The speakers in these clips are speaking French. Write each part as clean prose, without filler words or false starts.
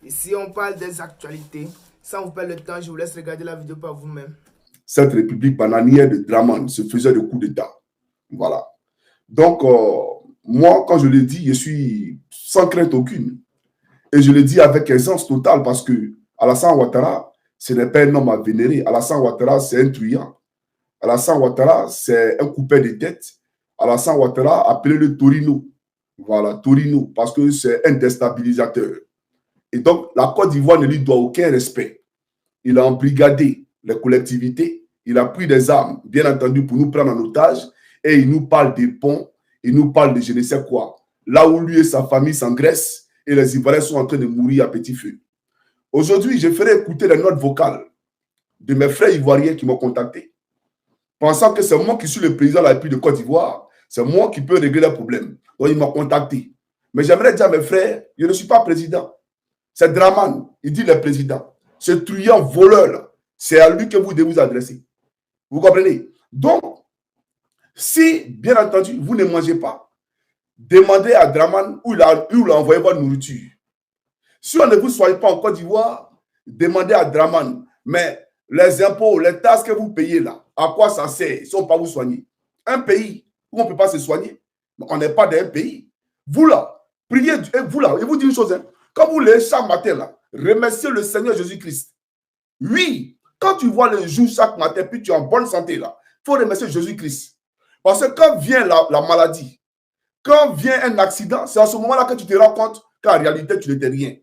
Ici, on parle des actualités. Sans vous perdre le temps, je vous laisse regarder la vidéo par vous-même. Cette république bananière de Draman se faisait de coups d'État. Voilà. Donc, moi, quand je le dis, je suis sans crainte aucune. Et je le dis avec aisance totale parce que Alassane Ouattara, ce n'est pas un homme à vénérer. Alassane Ouattara, c'est un truand. Alassane Ouattara, c'est un coupé de tête. Alassane Ouattara, appelez-le Torino. Voilà, Torino, parce que c'est un déstabilisateur. Et donc, la Côte d'Ivoire ne lui doit aucun respect. Il a embrigadé les collectivités, il a pris des armes, bien entendu, pour nous prendre en otage, et il nous parle des ponts, il nous parle de je ne sais quoi. Là où lui et sa famille s'engraissent, et les Ivoiriens sont en train de mourir à petit feu. Aujourd'hui, je ferai écouter les notes vocales de mes frères ivoiriens qui m'ont contacté, pensant que c'est moi qui suis le président de la République de Côte d'Ivoire, c'est moi qui peux régler les problèmes. Donc, ils m'ont contacté. Mais j'aimerais dire à mes frères, je ne suis pas président. C'est Draman, il dit le président. Ce truand voleur, c'est à lui que vous devez vous adresser. Vous comprenez? Donc, si, bien entendu, vous ne mangez pas, demandez à Draman où il a envoyé votre nourriture. Si on ne vous soigne pas en Côte d'Ivoire, demandez à Draman. Mais les impôts, les taxes que vous payez là, à quoi ça sert si on ne peut pas vous soigner? Un pays où on ne peut pas se soigner, on n'est pas dans un pays. Vous là, priez, et vous là, je vous dis une chose, hein, quand vous levez chaque matin là, remerciez le Seigneur Jésus-Christ. Oui, quand tu vois le jour chaque matin, puis tu es en bonne santé là, il faut remercier Jésus-Christ. Parce que quand vient la maladie, quand vient un accident, c'est à ce moment-là que tu te rends compte qu'en réalité, tu n'étais rien.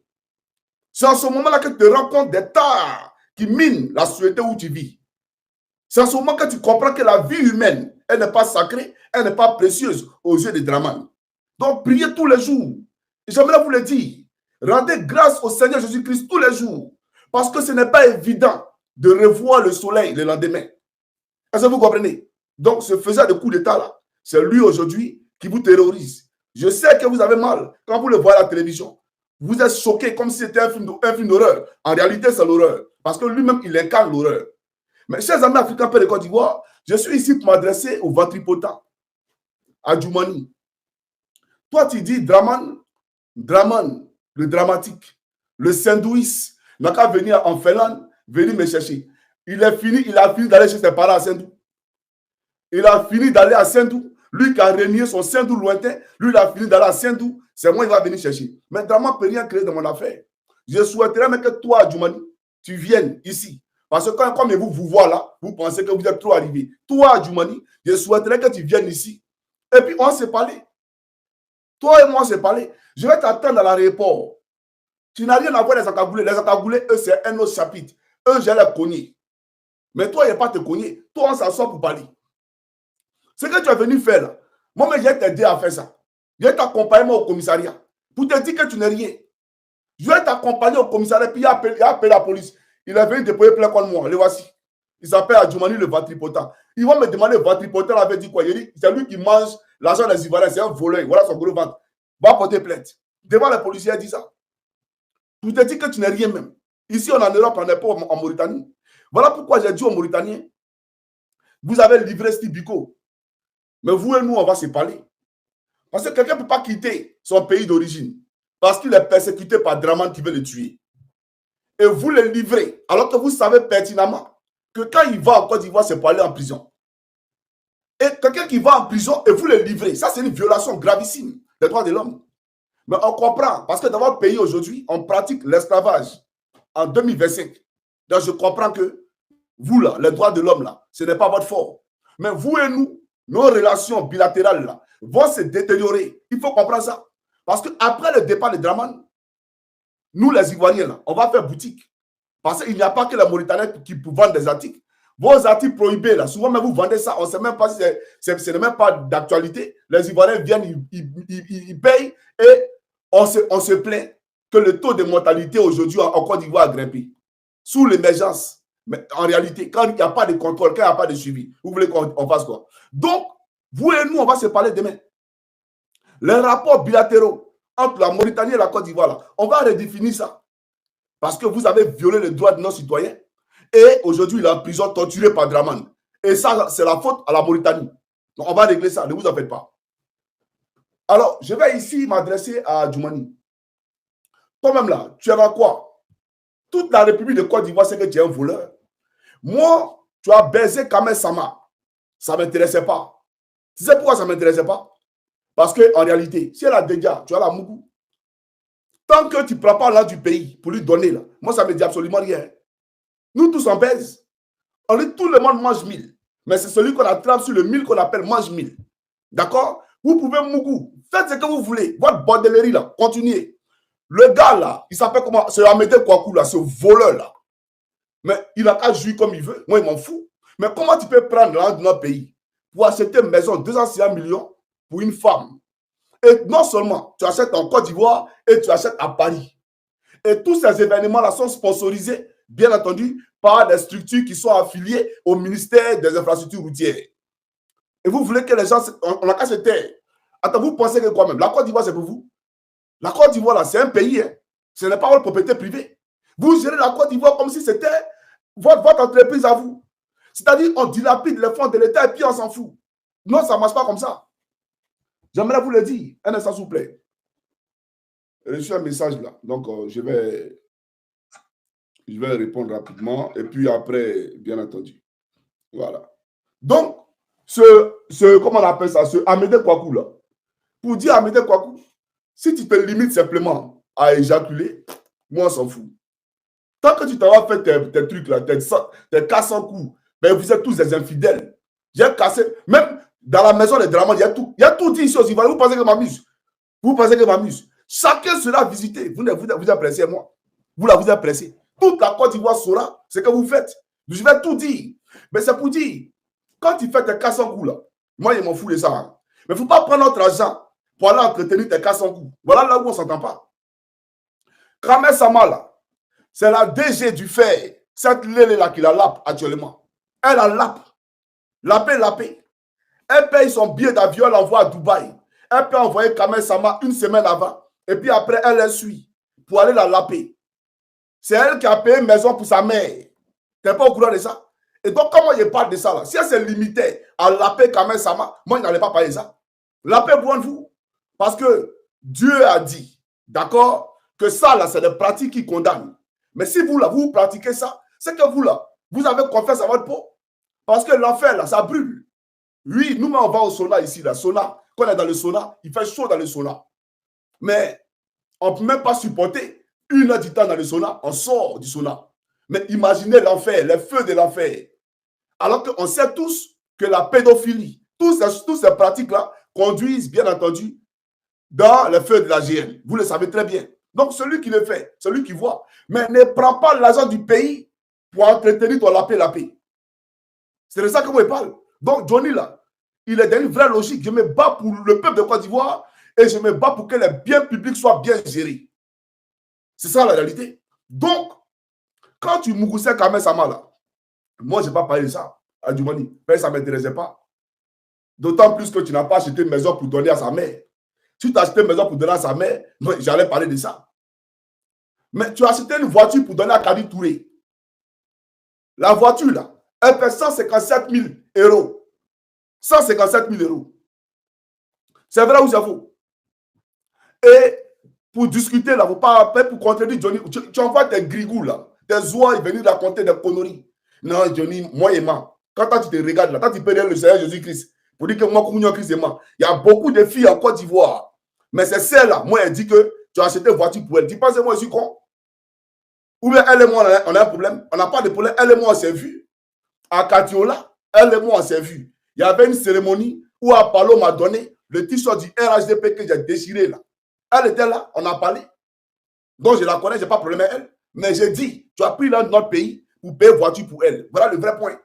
C'est à ce moment-là que tu te rends compte des tares qui minent la société où tu vis. C'est à ce moment que tu comprends que la vie humaine, elle n'est pas sacrée, elle n'est pas précieuse aux yeux des Draman. Donc, priez tous les jours. J'aimerais vous le dire. Rendez grâce au Seigneur Jésus-Christ tous les jours. Parce que ce n'est pas évident de revoir le soleil le lendemain. Est-ce que vous comprenez? Donc, ce faisant de coup d'État-là, c'est lui aujourd'hui qui vous terrorise. Je sais que vous avez mal quand vous le voyez à la télévision. Vous êtes choqué comme si c'était un film d'horreur. En réalité, c'est l'horreur. Parce que lui-même, il incarne l'horreur. Mais chers amis africains, Père de Côte d'Ivoire, je suis ici pour m'adresser au ventripotent, à Djoumani. Toi, tu dis Draman, le dramatique, le Saint-Douis, n'a qu'à venir en Finlande, venir me chercher. Il a fini d'aller chez ses parents à Saint-Dou. Il a fini d'aller à Saint-Dou. Lui qui a renié son Saint-Dou lointain, lui, il a fini d'aller à Saint-Dou. C'est moi, il va venir chercher. Mais Draman ne peut rien créer dans mon affaire. Je souhaiterais même que toi, Djoumani, tu viennes ici. Parce que quand, comme vous voit là, vous pensez que vous êtes trop arrivé. Toi, Djoumani, je souhaiterais que tu viennes ici. Et puis, on s'est parlé. Toi et moi, on s'est parlé. Je vais t'attendre à l'aéroport. Tu n'as rien à voir les Akagoulés. Les Akagoulés, eux, c'est un autre chapitre. Eux, j'ai les cogner. Mais toi, il n'y a pas te cogner. Toi, on s'assoit pour parler. Ce que tu es venu faire là, moi, je vais t'aider à faire ça. Je vais t'accompagner au commissariat pour te dire que tu n'es rien. Je vais t'accompagner au commissariat, puis il a appelé la police. Il est venu déposer plein contre moi. Le voici. Il s'appelle Adjoumani le ventripotent. Ils vont me demander le ventripotent avait dit quoi? Il dit, c'est lui qui mange l'argent des Ivoiriens, c'est un voleur. Voilà son gros ventre. Va porter plainte. Devant les policiers, il dit ça. Pour te dire que tu n'es rien même. Ici, on est en Europe, on n'est pas en Mauritanie. Voilà pourquoi j'ai dit aux Mauritaniens, vous avez livré Stibico. Mais vous et nous, on va se parler. Parce que quelqu'un ne peut pas quitter son pays d'origine parce qu'il est persécuté par Draman qui veut le tuer. Et vous le livrez, alors que vous savez pertinemment que quand il va en Côte d'Ivoire, c'est pour aller en prison. Et quelqu'un qui va en prison et vous le livrez, ça c'est une violation gravissime des droits de l'homme. Mais on comprend, parce que dans votre pays aujourd'hui, on pratique l'esclavage en 2025. Donc je comprends que vous là, les droits de l'homme là, ce n'est pas votre fort. Mais vous et nous, nos relations bilatérales là, vont se détériorer. Il faut comprendre ça. Parce qu'après le départ de Draman, nous les Ivoiriens là, on va faire boutique. Parce qu'il n'y a pas que les Mauritaniens qui vendent des articles. Vos articles prohibés, là, souvent, même vous vendez ça, on ne sait même pas si ce n'est même pas d'actualité. Les Ivoiriens viennent, ils payent et on se plaint que le taux de mortalité aujourd'hui en Côte d'Ivoire a grimpé. Sous l'émergence. Mais en réalité, quand il n'y a pas de contrôle, quand il n'y a pas de suivi, vous voulez qu'on fasse quoi? Donc, vous et nous, on va se parler demain. Les rapports bilatéraux entre la Mauritanie et la Côte d'Ivoire, on va redéfinir ça. Parce que vous avez violé les droits de nos citoyens. Et aujourd'hui, il est en prison, torturé par Draman. Et ça, c'est la faute à la Mauritanie. Donc, on va régler ça, ne vous en faites pas. Alors, je vais ici m'adresser à Djoumani. Toi-même là, tu as quoi? Toute la République de Côte d'Ivoire sait que tu es un voleur. Moi, tu as baisé Kamel Sama. Ça ne m'intéressait pas. Tu sais pourquoi ça ne m'intéressait pas? Parce qu'en réalité, si elle a déjà, tu as la mougou. Tant que tu ne prends pas l'argent du pays pour lui donner, là, moi, ça ne me dit absolument rien. Nous tous, on baise. On dit tout le monde mange 1000. Mais c'est celui qu'on attrape sur le 1000 qu'on appelle mange 1000. D'accord? Vous pouvez mougou. Faites ce que vous voulez. Votre bordellerie, là, continuez. Le gars, là, il s'appelle comment? C'est Amédée Kouakou, là, ce voleur, là. Mais il n'a qu'à jouir comme il veut. Moi, il m'en fout. Mais comment tu peux prendre l'argent de notre pays pour acheter une maison de 260 millions pour une femme? Et non seulement tu achètes en Côte d'Ivoire et tu achètes à Paris. Et tous ces événements-là sont sponsorisés, bien entendu, par des structures qui sont affiliées au ministère des infrastructures routières. Et vous voulez que les gens... On n'a qu'à se taire. Attends, vous pensez que quoi même? La Côte d'Ivoire, c'est pour vous? La Côte d'Ivoire, là, c'est un pays. Hein. Ce n'est pas votre propriété privée. Vous gérez la Côte d'Ivoire comme si c'était votre entreprise à vous. C'est-à-dire, on dilapide les fonds de l'État et puis on s'en fout. Non, ça ne marche pas comme ça. J'aimerais vous le dire. Un instant, s'il vous plaît. J'ai reçu un message là. Donc, je vais répondre rapidement. Et puis après, bien entendu. Voilà. Donc, comment on appelle ça? Ce Amédée Kouakou là. Pour dire Amédée Kouakou, si tu te limites simplement à éjaculer, moi, on s'en fout. Tant que tu t'as fait tes trucs là, tes 400 coups, ben vous êtes tous des infidèles. J'ai cassé, même dans la maison des Draman, il y a tout dit ici aussi. Vous pensez que je m'amuse? Vous pensez que je m'amuse? Chacun sera visité. Vous appréciez moi. Vous appréciez. Toute la Côte d'Ivoire saura ce que vous faites. Je vais tout dire. Mais c'est pour dire, quand tu fais tes 400 coups là, moi, je m'en fous de ça. Hein. Mais il ne faut pas prendre notre argent pour aller entretenir tes 400 coups. Voilà là où on ne s'entend pas. Kamel Sama là, c'est la DG du fer. Cette lélé-là qui la lappe actuellement. Elle la lappe. Lapé. Elle paye son billet d'avion, elle l'envoie à Dubaï. Elle peut envoyer Kamel Sama une semaine avant. Et puis après, elle la suit pour aller la laper. C'est elle qui a payé une maison pour sa mère. Tu n'es pas au courant de ça? Et donc, comment je parle de ça là? Si elle se limitait à laper Kamel Sama, moi, je n'allais pas parler de ça. Laper pour vous. Parce que Dieu a dit, d'accord, que ça là, c'est des pratiques qui condamnent. Mais si vous là, vous pratiquez ça, c'est que vous là, vous avez confiance à votre peau. Parce que l'enfer là, ça brûle. Oui, nous, on va au sauna ici, là, sauna. Quand on est dans le sauna, il fait chaud dans le sauna. Mais on ne peut même pas supporter 1 heure du temps dans le sauna, on sort du sauna. Mais imaginez l'enfer, les feux de l'enfer. Alors qu'on sait tous que la pédophilie, toutes ces pratiques-là conduisent, bien entendu, dans les feux de la GN. Vous le savez très bien. Donc, celui qui le fait, celui qui voit, mais ne prend pas l'argent du pays pour entretenir ton lapé. C'est de ça que moi je parle. Donc, Johnny, là, il est dans une vraie logique. Je me bats pour le peuple de Côte d'Ivoire et je me bats pour que les biens publics soient bien gérés. C'est ça la réalité. Donc, quand tu mougoussais Kamel Sama, là, moi, je n'ai pas parlé de ça à Djoumani. Mais ça ne m'intéressait pas. D'autant plus que tu n'as pas acheté une maison pour donner à sa mère. Si tu as acheté une maison pour donner à sa mère, j'allais parler de ça. Mais tu as acheté une voiture pour donner à Kadi Touré. La voiture, là, elle fait 157 000 euros. 157 000 euros. C'est vrai ou c'est faux? Et pour discuter, là, vous pas pour contredire Johnny, tu envoies tes grigous, là, tes oies, ils viennent raconter des conneries. Non, Johnny, moi et moi. Quand tu te regardes, là, quand tu peux dire le Seigneur Jésus-Christ, pour dire que moi, Christ et moi, il y a beaucoup de filles en Côte d'Ivoire. Mais c'est celle-là, moi, elle dit que tu as acheté une voiture pour elle. Tu penses que moi, je suis con? Ou bien elle et moi, on a un problème. On n'a pas de problème. Elle et moi, on s'est vus. À Katiola, elle et moi, on s'est vus. Il y avait une cérémonie où Apollo m'a donné le t-shirt du RHDP que j'ai déchiré là. Elle était là, on a parlé. Donc je la connais, je n'ai pas de problème avec elle. Mais j'ai dit, tu as pris là de notre pays pour payer voiture pour elle. Voilà le vrai point.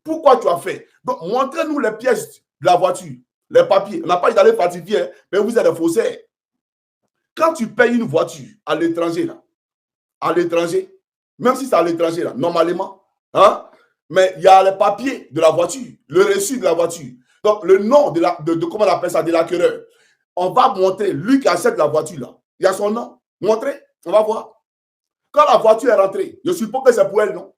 Pourquoi tu as fait? Donc montrez-nous les pièces de la voiture, les papiers. On n'a pas dit d'aller falsifier, hein, mais vous êtes des faussaires. Quand tu payes une voiture à l'étranger, là, à l'étranger, même si c'est à l'étranger, là, normalement, hein, mais il y a les papiers de la voiture, le reçu de la voiture. Donc, le nom de comment on appelle ça, de l'acquéreur. On va montrer, lui qui achète la voiture là, il y a son nom. Montrez, on va voir. Quand la voiture est rentrée, je suppose que c'est pour elle, non?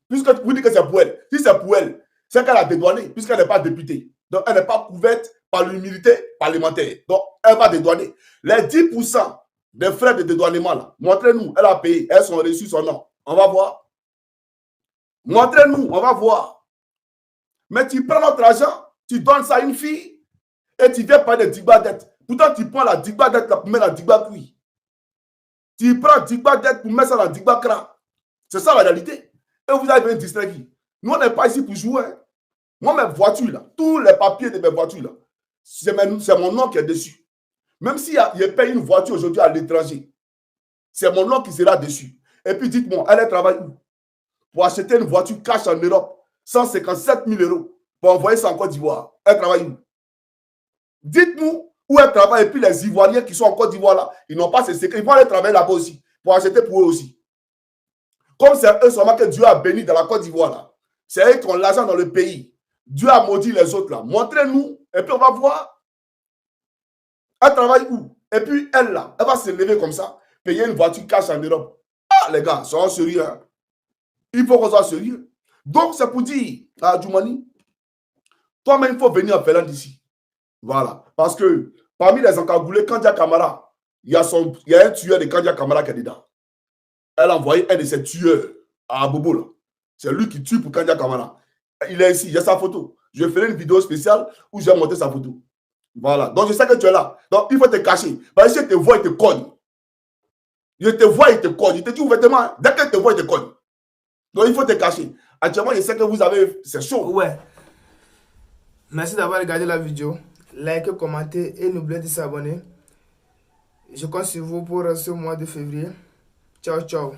Puisque vous dites que c'est pour elle. Si c'est pour elle, c'est qu'elle a dédouané, puisqu'elle n'est pas députée. Donc, elle n'est pas couverte par l'immunité parlementaire. Donc, elle va dédouaner. Les 10% des frais de dédouanement là. Montrez-nous, elle a payé, elles sont reçues son nom. On va voir. Montrez-nous, on va voir. Mais tu prends notre argent, tu donnes ça à une fille et tu viens parler de Digba dette. Pourtant, tu prends la Digba dette pour mettre la Digba cuit. Tu prends Digba dette pour mettre ça dans la Digba cra. C'est ça la réalité. Et vous avez un distrait qui. Nous, on n'est pas ici pour jouer. Moi, mes voitures là, tous les papiers de mes voitures là, c'est mon nom qui est dessus. Même si je paye une voiture aujourd'hui à l'étranger, c'est mon nom qui sera dessus. Et puis dites-moi, elle travaille où? Pour acheter une voiture cash en Europe, 157 000 € pour envoyer ça en Côte d'Ivoire. Elle travaille où? Dites-nous où elle travaille. Et puis les Ivoiriens qui sont en Côte d'Ivoire là, ils n'ont pas ces secrets. Ils vont aller travailler là-bas aussi pour acheter pour eux aussi. Comme c'est eux seulement que Dieu a béni dans la Côte d'Ivoire là. C'est eux qui ont l'argent dans le pays. Dieu a maudit les autres là. Montrez-nous et puis on va voir. Elle travaille où? Et puis elle là, elle va se lever comme ça, payer une voiture cash en Europe. Ah les gars, soyons sérieux. Hein? Il faut qu'on soit sérieux. Donc c'est pour dire à Djoumani, toi-même il faut venir en Finlande d'ici. Voilà. Parce que parmi les encagoulés, Kandia Kamara, il y a un tueur de Kandia Kamara qui est dedans. Elle a envoyé un de ses tueurs à Abobo là. C'est lui qui tue pour Kandia Kamara. Il est ici, j'ai sa photo. Je ferai une vidéo spéciale où j'ai monté sa photo. Voilà. Donc, je sais que tu es là. Donc, il faut te cacher. Parce que si je te vois, il te cogne. Je te vois, il te cogne. Je te dis ouvertement, dès qu'il te voit, il te cogne. Donc, il faut te cacher. Actuellement, je sais que vous avez... C'est chaud. Ouais. Merci d'avoir regardé la vidéo. Likez, commentez et n'oubliez de s'abonner. Je compte sur vous pour ce mois de février. Ciao, ciao.